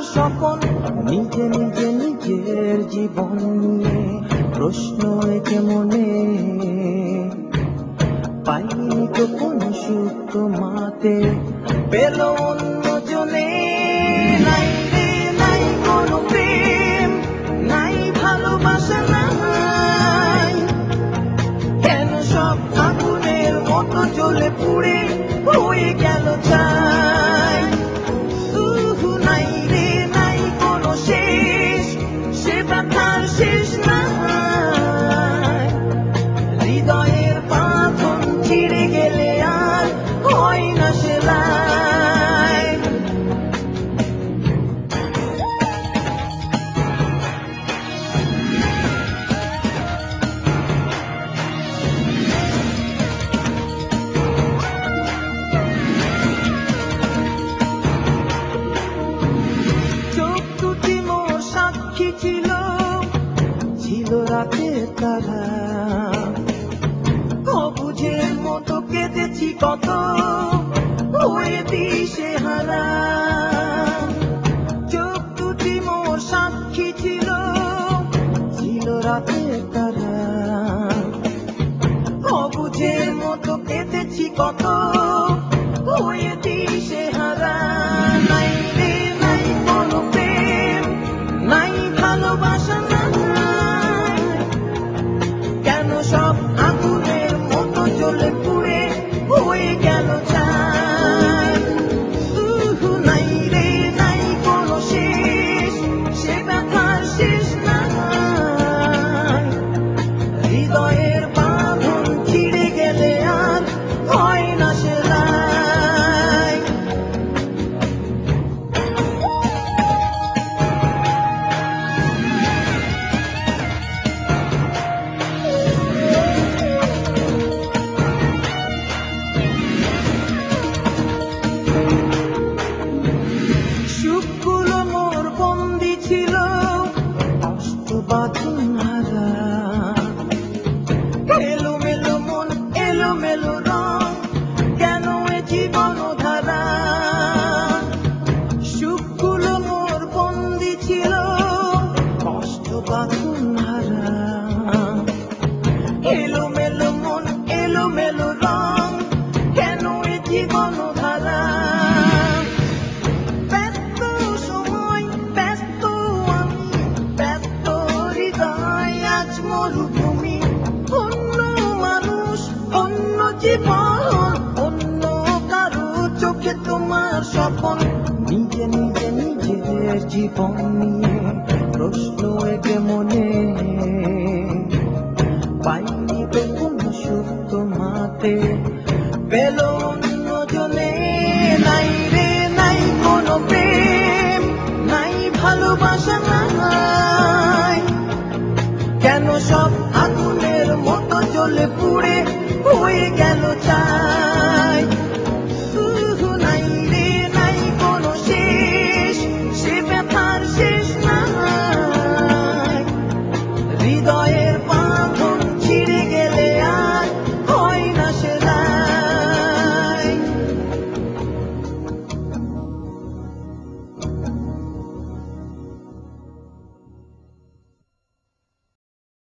স্বপন নিজে নিজে নিজের জীবন নিয়ে প্রশ্ন একে মনে পাইনি তো কোন সুখ তোমাতে পেল অন্য জনে নাই রে নাই কোনো প্রেম নাই ভালোবাসা নাই কেন সব আগুনের মতো জ্বলে পুড়ে হয়ে গেল চাই শেষ নাই হৃদয়ের বাঁধন ছিঁড়ে গেলে আর হয় না সেলাই চোখ দুটি মোর সাক্ষী ছিল রাতে তারা অবুঝের মতো কেঁদেছি কত হয়ে দিশে হারা চোখ দুটি মোর সাক্ষী ছিল রাতে তারা অবুঝের মতো কেঁদেছি কত হয়ে দিশে হারা নাই রে নাই কোনো প্রেম নাই ভালোবাসা সব আগুনের মতো জ্বলে পুড়ে হয়ে গেল চাই নাই রে নাই কোনো শেষ সে ব্যথার শেষ নাই হৃদয়ের বাঁধন ছিঁড়ে গেলে আর হয় না সেলাই সুখগুলো মোর বন্দি ছিল অষ্টবাদন হারা এলোমেলো মন এলোমেলো রং কেন এ জীবন ধারা সুখগুলো মোর বন্দি ছিল অষ্টবাদন হারা এলোমেলো মন এলোমেলো রং কেন এ জীবন ধারা মরুভূমি অন্য মানুষ অন্য জীবন অন্য কারো চোখে তোমার স্বপন নিজে নিজে নিজের জীবন নিয়ে প্রশ্ন একে মনে পাইনি তো কোন সুখ তোমাতে পেল অন্য জনে নাই রে নাই কোনো প্রেম নাই ভালোবাসা নাই কেন সব আগুনের মতো জ্বলে পুড়ে হয়ে গেল চাই